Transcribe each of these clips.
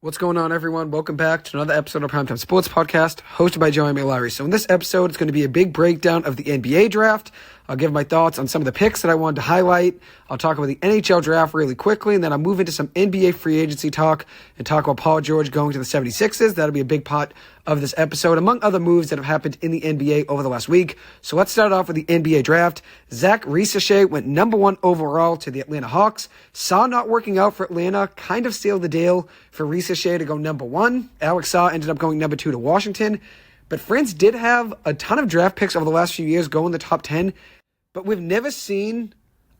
What's going on, everyone? Welcome back to another episode of Primetime Sports Podcast, hosted by Joey Larry. So in this episode, it's going to be a big breakdown of the NBA Draft. I'll give my thoughts on some of the picks that I wanted to highlight. I'll talk about the NHL Draft really quickly, and then I'll move into some NBA free agency talk and talk about Paul George going to the 76ers. That'll be a big part of this episode, among other moves that have happened in the NBA over the last week. So let's start off with the NBA Draft. Zach Risacher went number 1 overall to the Atlanta Hawks. Saw not working out for Atlanta, kind of sealed the deal for Risacher to go number 1. Alex Saw ended up going number 2 to Washington. But France did have a ton of draft picks over the last few years go in the top 10. But we've never seen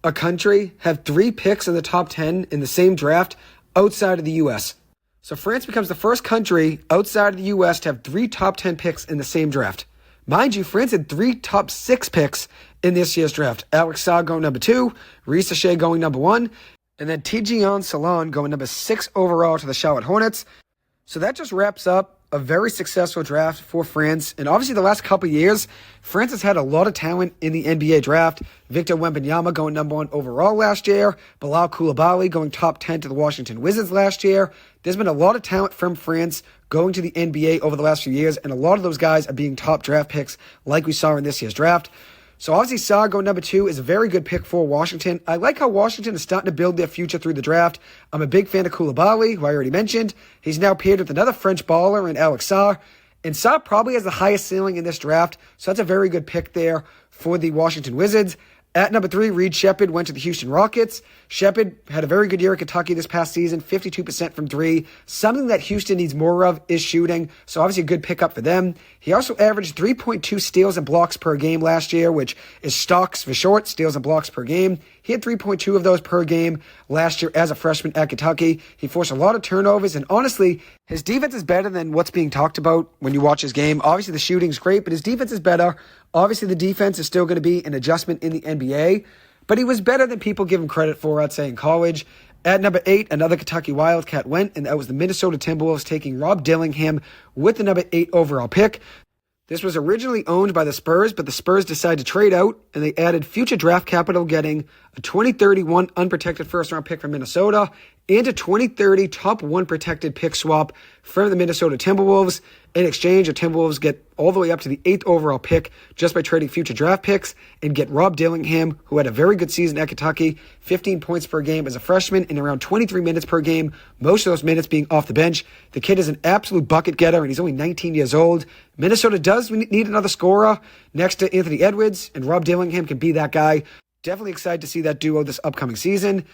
a country have 3 picks in the top 10 in the same draft outside of the U.S. So France becomes the first country outside of the U.S. to have 3 top 10 picks in the same draft. Mind you, France had 3 top 6 picks in this year's draft. Alex Saw going number 2, Risacher going number 1, and then Tidjane Salaün going number 6 overall to the Charlotte Hornets. So that just wraps up a very successful draft for France. And obviously the last couple of years, France has had a lot of talent in the NBA draft. Victor Wembanyama going number 1 overall last year. Bilal Coulibaly going top 10 to the Washington Wizards last year. There's been a lot of talent from France going to the NBA over the last few years, and a lot of those guys are being top draft picks like we saw in this year's draft. So obviously Saw going number 2 is a very good pick for Washington. I like how Washington is starting to build their future through the draft. I'm a big fan of Coulibaly, who I already mentioned. He's now paired with another French baller in Alex Saw. And Saw probably has the highest ceiling in this draft, so that's a very good pick there for the Washington Wizards. At number 3, Reed Sheppard went to the Houston Rockets. Sheppard had a very good year at Kentucky this past season, 52% from 3. Something that Houston needs more of is shooting, so obviously a good pickup for them. He also averaged 3.2 steals and blocks per game last year, which is stocks for short, steals and blocks per game. He had 3.2 of those per game last year as a freshman at Kentucky. He forced a lot of turnovers, and honestly, his defense is better than what's being talked about when you watch his game. Obviously, the shooting's great, but his defense is better. Obviously, the defense is still going to be an adjustment in the NBA, but he was better than people give him credit for, I'd say, in college. At number 8, another Kentucky Wildcat went, and that was the Minnesota Timberwolves taking Rob Dillingham with the number 8 overall pick. This was originally owned by the Spurs, but the Spurs decided to trade out, and they added future draft capital, getting a 2031 unprotected first-round pick from Minnesota and a 2030 top 1 protected pick swap from the Minnesota Timberwolves. In exchange, the Timberwolves get all the way up to the 8th overall pick just by trading future draft picks and get Rob Dillingham, who had a very good season at Kentucky, 15 points per game as a freshman and around 23 minutes per game, most of those minutes being off the bench. The kid is an absolute bucket getter, and he's only 19 years old. Minnesota does need another scorer next to Anthony Edwards, and Rob Dillingham can be that guy. Definitely excited to see that duo this upcoming season.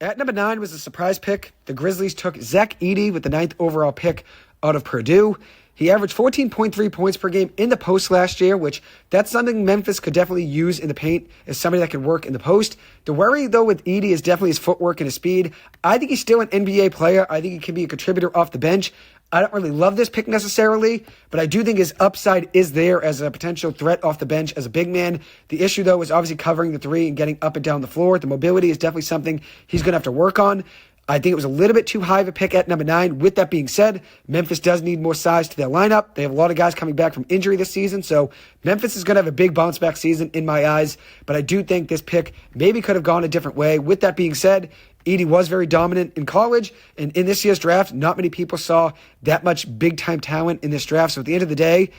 At number 9 was a surprise pick. The Grizzlies took Zach Edey with the 9th overall pick out of Purdue. He averaged 14.3 points per game in the post last year, which that's something Memphis could definitely use in the paint as somebody that can work in the post. The worry, though, with Edey is definitely his footwork and his speed. I think he's still an NBA player. I think he can be a contributor off the bench. I don't really love this pick necessarily, but I do think his upside is there as a potential threat off the bench as a big man. The issue, though, is obviously covering the 3 and getting up and down the floor. The mobility is definitely something he's going to have to work on. I think it was a little bit too high of a pick at number 9. With that being said, Memphis does need more size to their lineup. They have a lot of guys coming back from injury this season, so Memphis is going to have a big bounce back season in my eyes, but I do think this pick maybe could have gone a different way. With that being said, Edey was very dominant in college, and in this year's draft, not many people saw that much big-time talent in this draft. So at the end of the day,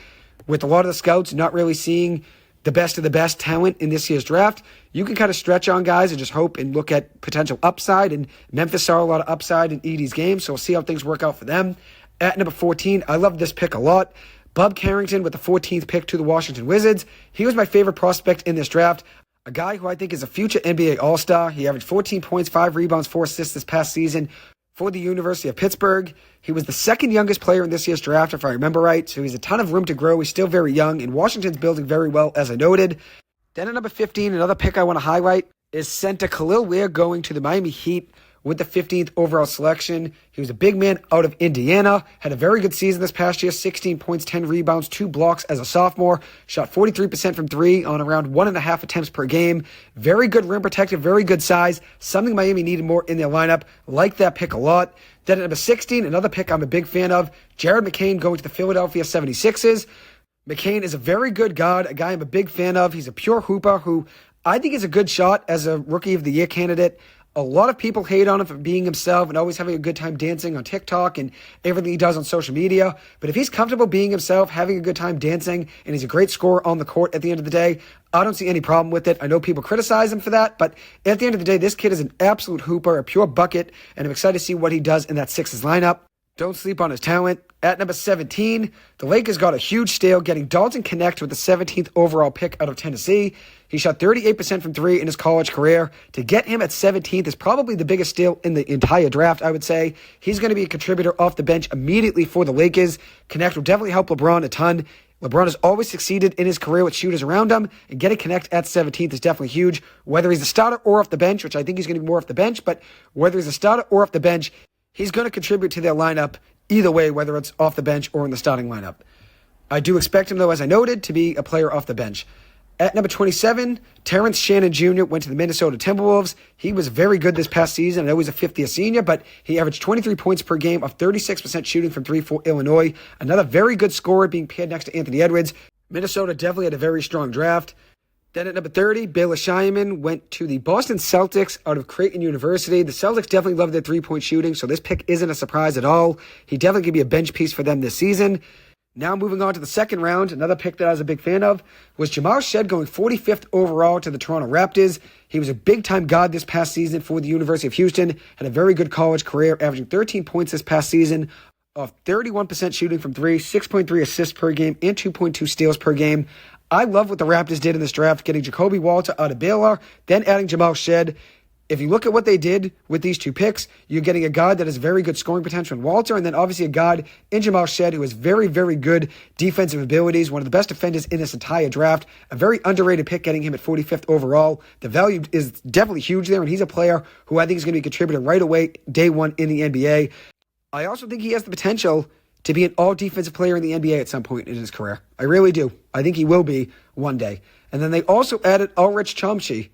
with a lot of the scouts not really seeing the best of the best talent in this year's draft, you can kind of stretch on guys and just hope and look at potential upside, and Memphis saw a lot of upside in Edey's game, so we'll see how things work out for them. At number 14, I love this pick a lot. Bub Carrington with the 14th pick to the Washington Wizards. He was my favorite prospect in this draft. A guy who I think is a future NBA All-Star. He averaged 14 points, 5 rebounds, 4 assists this past season for the University of Pittsburgh. He was the second youngest player in this year's draft, if I remember right, so he's a ton of room to grow. He's still very young, and Washington's building very well, as I noted. Then at number 15, another pick I want to highlight is center Khalil Ware going to the Miami Heat with the 15th overall selection. He was a big man out of Indiana, had a very good season this past year, 16 points, 10 rebounds, 2 blocks as a sophomore, shot 43% from 3 on around 1.5 attempts per game. Very good rim protector, very good size, something Miami needed more in their lineup. Like that pick a lot. Then at number 16, another pick I'm a big fan of, Jared McCain going to the Philadelphia 76ers. McCain is a very good guard, a guy I'm a big fan of. He's a pure hooper who I think is a good shot as a Rookie of the Year candidate. A lot of people hate on him for being himself and always having a good time dancing on TikTok and everything he does on social media. But if he's comfortable being himself, having a good time dancing, and he's a great scorer on the court at the end of the day, I don't see any problem with it. I know people criticize him for that, but at the end of the day, this kid is an absolute hooper, a pure bucket, and I'm excited to see what he does in that Sixers lineup. Don't sleep on his talent. At number 17, the Lakers got a huge steal, getting Dalton Knecht with the 17th overall pick out of Tennessee. He shot 38% from three in his college career. To get him at 17th is probably the biggest steal in the entire draft, I would say. He's going to be a contributor off the bench immediately for the Lakers. Knecht will definitely help LeBron a ton. LeBron has always succeeded in his career with shooters around him, and getting Knecht at 17th is definitely huge. Whether he's a starter or off the bench, which I think he's going to be more off the bench, but whether he's a starter or off the bench, he's going to contribute to their lineup either way, whether it's off the bench or in the starting lineup. I do expect him, though, as I noted, to be a player off the bench. At number 27, Terrence Shannon Jr. went to the Minnesota Timberwolves. He was very good this past season. I know he's a fifth-year senior, but he averaged 23 points per game of 36% shooting from three for Illinois. Another very good scorer being paired next to Anthony Edwards. Minnesota definitely had a very strong draft. Then at number 30, Baylor Scheierman went to the Boston Celtics out of Creighton University. The Celtics definitely love their three-point shooting, so this pick isn't a surprise at all. He definitely could be a bench piece for them this season. Now moving on to the second round, another pick that I was a big fan of was Jamal Shead going 45th overall to the Toronto Raptors. He was a big-time guard this past season for the University of Houston, had a very good college career, averaging 13 points this past season, of 31% shooting from three, 6.3 assists per game, and 2.2 steals per game. I love what the Raptors did in this draft, getting Jacoby Walter out of Baylor, then adding Jamal Shead. If you look at what they did with these two picks, you're getting a guard that has very good scoring potential in Walter, and then obviously a guard in Jamal Shead who has very, very good defensive abilities, one of the best defenders in this entire draft. A very underrated pick, getting him at 45th overall. The value is definitely huge there, and he's a player who I think is going to be a contributor right away, day one in the NBA. I also think he has the potential to be an all-defensive player in the NBA at some point in his career. I really do. I think he will be one day. And then they also added Ulrich Chomsky,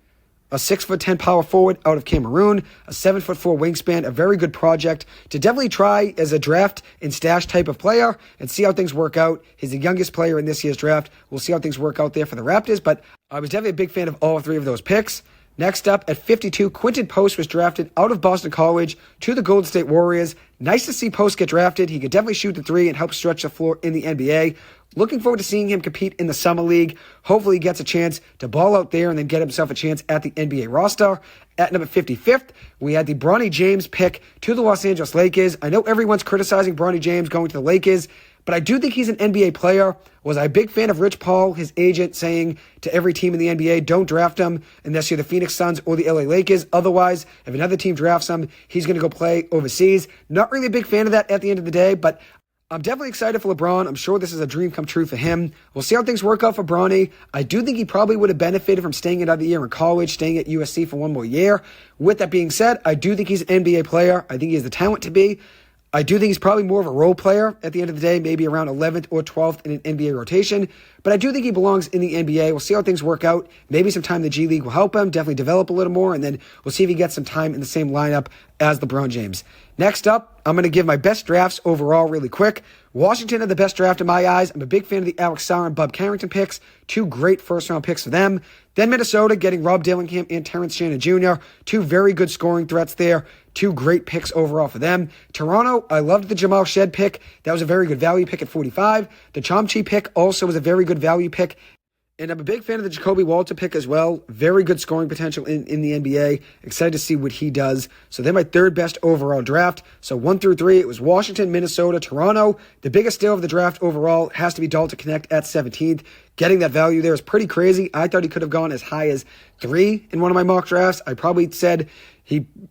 a 6'10" power forward out of Cameroon, a 7'4" wingspan, a very good project to definitely try as a draft and stash type of player and see how things work out. He's the youngest player in this year's draft. We'll see how things work out there for the Raptors, but I was definitely a big fan of all three of those picks. Next up, at 52, Quinton Post was drafted out of Boston College to the Golden State Warriors. Nice to see Post get drafted. He could definitely shoot the three and help stretch the floor in the NBA. Looking forward to seeing him compete in the Summer League. Hopefully he gets a chance to ball out there and then get himself a chance at the NBA roster. At number 55th, we had the Bronny James pick to the Los Angeles Lakers. I know everyone's criticizing Bronny James going to the Lakers, but I do think he's an NBA player. Was I a big fan of Rich Paul, his agent, saying to every team in the NBA, don't draft him unless you're the Phoenix Suns or the LA Lakers. Otherwise, if another team drafts him, he's going to go play overseas. Not really a big fan of that at the end of the day, but I'm definitely excited for LeBron. I'm sure this is a dream come true for him. We'll see how things work out for Bronny. I do think he probably would have benefited from staying another year in college, staying at USC for one more year. With that being said, I do think he's an NBA player. I think he has the talent to be. I do think he's probably more of a role player at the end of the day, maybe around 11th or 12th in an NBA rotation. But I do think he belongs in the NBA. We'll see how things work out. Maybe some time in the G League will help him, definitely develop a little more, and then we'll see if he gets some time in the same lineup as LeBron James. Next up, I'm going to give my best drafts overall really quick. Washington had the best draft in my eyes. I'm a big fan of the Alex Sarr and Bub Carrington picks. Two great first-round picks for them. Then Minnesota getting Rob Dillingham and Terrence Shannon Jr. Two very good scoring threats there. Two great picks overall for them. Toronto, I loved the Jamal Shead pick. That was a very good value pick at 45. The Chomsky pick also was a very good value pick. And I'm a big fan of the Jacoby Walter pick as well. Very good scoring potential in the NBA. Excited to see what he does. So they're my third best overall draft. So 1 through 3, it was Washington, Minnesota, Toronto. The biggest steal of the draft overall has to be Dalton Knecht at 17th. Getting that value there is pretty crazy. I thought he could have gone as high as 3 in one of my mock drafts. I probably said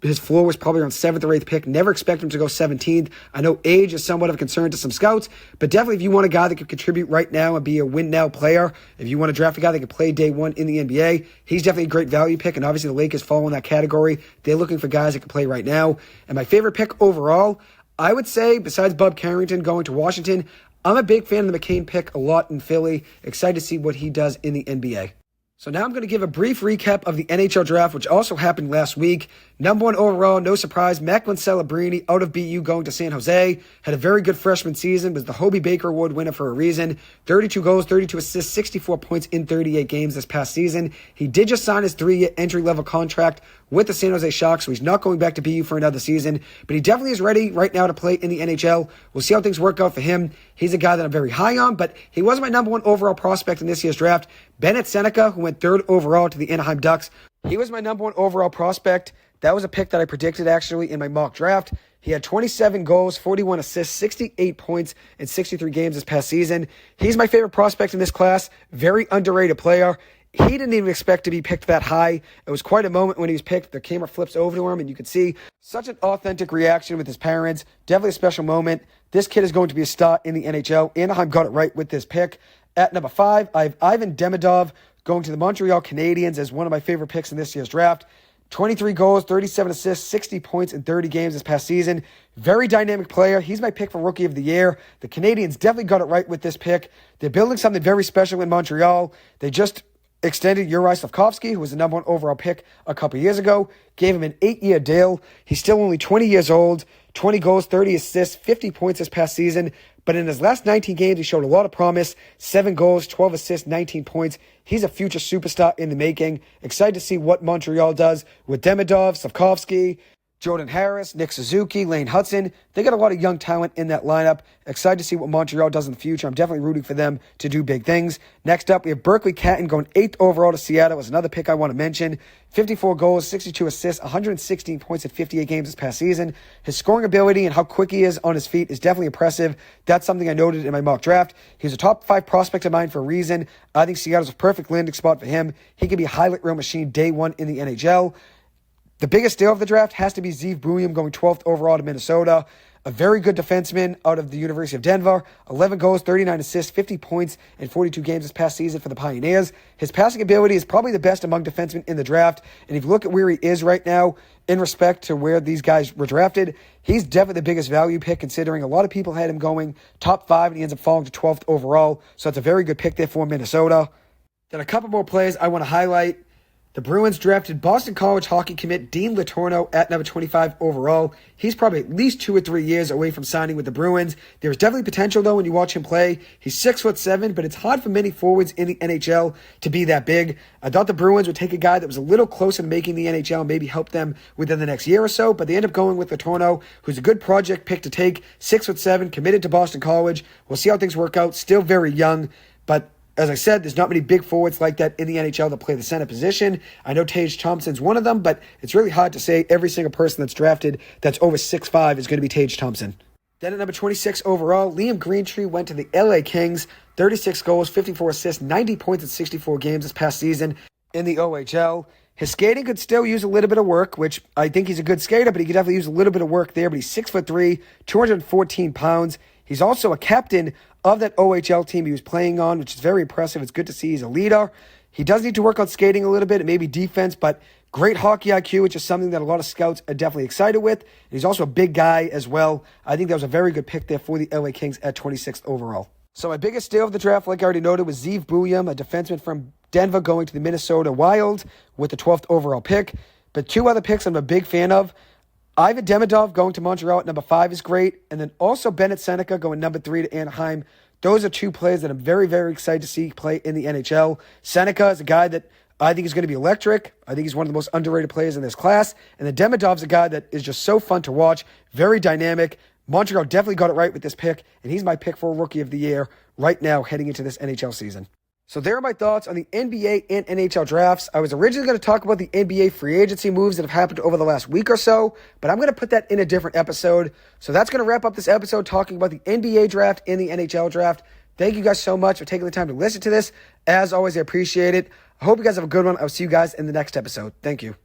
his floor was probably around 7th or 8th pick. Never expect him to go 17th. I know age is somewhat of a concern to some scouts, but definitely if you want a guy that can contribute right now and be a win-now player, if you want to draft a guy that can play day one in the NBA, he's definitely a great value pick, and obviously the Lakers fall in that category. They're looking for guys that can play right now. And my favorite pick overall, I would say, besides Bub Carrington going to Washington, I'm a big fan of the McCain pick a lot in Philly. Excited to see what he does in the NBA. So now I'm going to give a brief recap of the NHL Draft, which also happened last week. Number 1 overall, no surprise, Macklin Celebrini out of BU going to San Jose. Had a very good freshman season, was the Hobie Baker Award winner for a reason. 32 goals, 32 assists, 64 points in 38 games this past season. He did just sign his 3-year entry-level contract with the San Jose Sharks, so he's not going back to BU for another season. But he definitely is ready right now to play in the NHL. We'll see how things work out for him. He's a guy that I'm very high on, but he was my number 1 overall prospect in this year's draft. Beckett Sennecke, who went 3rd overall to the Anaheim Ducks. He was my number 1 overall prospect. That was a pick that I predicted actually in my mock draft. He had 27 goals, 41 assists, 68 points in 63 games this past season. He's my favorite prospect in this class. Very underrated player. He didn't even expect to be picked that high. It was quite a moment when he was picked. The camera flips over to him and you could see such an authentic reaction with his parents. Definitely a special moment. This kid is going to be a star in the NHL. Anaheim got it right with this pick. At number 5, I have Ivan Demidov going to the Montreal Canadiens as one of my favorite picks in this year's draft. 23 goals, 37 assists, 60 points in 30 games this past season. Very dynamic player. He's my pick for Rookie of the Year. The Canadiens definitely got it right with this pick. They're building something very special in Montreal. They just extended Uri Slafkovsky, who was the number 1 overall pick a couple years ago. Gave him an 8-year deal. He's still only 20 years old. 20 goals, 30 assists, 50 points this past season. But in his last 19 games, he showed a lot of promise. 7 goals, 12 assists, 19 points. He's a future superstar in the making. Excited to see what Montreal does with Demidov, Slafkovsky, Jordan Harris, Nick Suzuki, Lane Hudson. They got a lot of young talent in that lineup. Excited to see what Montreal does in the future. I'm definitely rooting for them to do big things. Next up, we have Berkeley Catton going 8th overall to Seattle. Was another pick I want to mention. 54 goals, 62 assists, 116 points in 58 games this past season. His scoring ability and how quick he is on his feet is definitely impressive. That's something I noted in my mock draft. He's a top 5 prospect of mine for a reason. I think Seattle's a perfect landing spot for him. He could be a highlight reel machine day 1 in the NHL. The biggest steal of the draft has to be Zeev Buium going 12th overall to Minnesota. A very good defenseman out of the University of Denver. 11 goals, 39 assists, 50 points in 42 games this past season for the Pioneers. His passing ability is probably the best among defensemen in the draft. And if you look at where he is right now in respect to where these guys were drafted, he's definitely the biggest value pick considering a lot of people had him going top 5 and he ends up falling to 12th overall. So it's a very good pick there for Minnesota. Then a couple more players I want to highlight. The Bruins drafted Boston College hockey commit Dean Letourneau at number 25 overall. He's probably at least 2 or 3 years away from signing with the Bruins. There's definitely potential, though, when you watch him play. He's 6'7", but it's hard for many forwards in the NHL to be that big. I thought the Bruins would take a guy that was a little closer to making the NHL and maybe help them within the next year or so, but they end up going with Letourneau, who's a good project pick to take. 6'7", committed to Boston College. We'll see how things work out. Still very young, but as I said, there's not many big forwards like that in the NHL that play the center position. I know Tage Thompson's one of them, but it's really hard to say every single person that's drafted that's over 6'5" is going to be Tage Thompson. Then at number 26 overall, Liam Greentree went to the LA Kings. 36 goals, 54 assists, 90 points in 64 games this past season in the OHL. His skating could still use a little bit of work, which I think he's a good skater, but he could definitely use a little bit of work there. But he's 6'3", 214 pounds. He's also a captain of that OHL team he was playing on, which is very impressive. It's good to see he's a leader. He does need to work on skating a little bit and maybe defense, but great hockey IQ, which is something that a lot of scouts are definitely excited with. And he's also a big guy as well. I think that was a very good pick there for the LA Kings at 26th overall. So my biggest steal of the draft, like I already noted, was Zeev Buium, a defenseman from Denver going to the Minnesota Wild with the 12th overall pick. But 2 other picks I'm a big fan of. Ivan Demidov going to Montreal at number 5 is great. And then also Beckett Sennecke going number 3 to Anaheim. Those are 2 players that I'm very, very excited to see play in the NHL. Sennecke is a guy that I think is going to be electric. I think he's one of the most underrated players in this class. And then Demidov's a guy that is just so fun to watch, very dynamic. Montreal definitely got it right with this pick, and he's my pick for Rookie of the Year right now heading into this NHL season. So there are my thoughts on the NBA and NHL drafts. I was originally going to talk about the NBA free agency moves that have happened over the last week or so, but I'm going to put that in a different episode. So that's going to wrap up this episode talking about the NBA draft and the NHL draft. Thank you guys so much for taking the time to listen to this. As always, I appreciate it. I hope you guys have a good one. I'll see you guys in the next episode. Thank you.